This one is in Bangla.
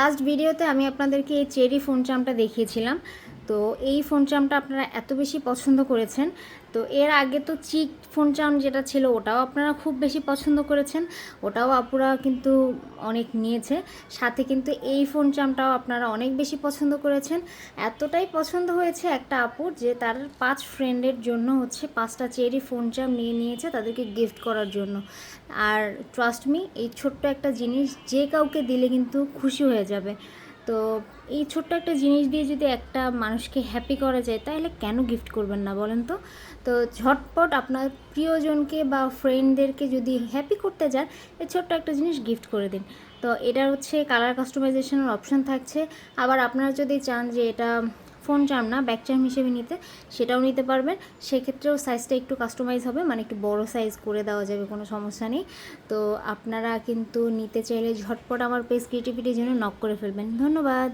লাস্ট ভিডিওতে আমি আপনাদেরকে এই চেরি ফোন চার্মটা দেখিয়েছিলাম। তো এই ফোন চার্মটা আপনারা এত বেশি পছন্দ করেছেন। তো এর আগে তো চিক ফোন চার্ম যেটা ছিল ওটাও আপনারা খুব বেশি পছন্দ করেছেন, ওটাও আপুরা কিন্তু অনেক নিয়েছে। সাথে কিন্তু এই ফোন চার্মটাও আপনারা অনেক বেশি পছন্দ করেছেন। এতটাই পছন্দ হয়েছে একটা আপুর যে তার 5 ফ্রেন্ডের জন্য হচ্ছে 5টা চেরি ফোন চার্ম নিয়ে নিয়েছে তাদেরকে গিফট করার জন্য। আর ট্রাস্ট মি, এই ছোট্ট একটা জিনিস যে কাউকে দিলে কিন্তু খুশি হয়ে যাবে। তো এই ছোট্ট একটা জিনিস দিয়ে যদি একটা মানুষকে হ্যাপি করা যায় তাহলে কেন গিফট করবেন না বলেন তো। তো ঝটপট আপনার প্রিয়জনকে বা ফ্রেন্ডদেরকে যদি হ্যাপি করতে চান এই ছোট্ট একটা জিনিস গিফট করে দিন। তো এটার হচ্ছে কালার কাস্টমাইজেশনের অপশন থাকছে। আবার আপনারা যদি চান যে এটা ফোন চার্ম না ব্যাক চার্ম হিসেবে নিতে, সেটাও নিতে পারবেন। সেক্ষেত্রেও সাইজটা একটু কাস্টমাইজ হবে, মানে একটু বড় সাইজ করে দেওয়া যাবে, কোনো সমস্যা নেই। তো আপনারা কিন্তু নিতে চাইলে ঝটপট আমার পেজ ক্রিয়েটিভিটির জন্য নক করে ফেলবেন। ধন্যবাদ।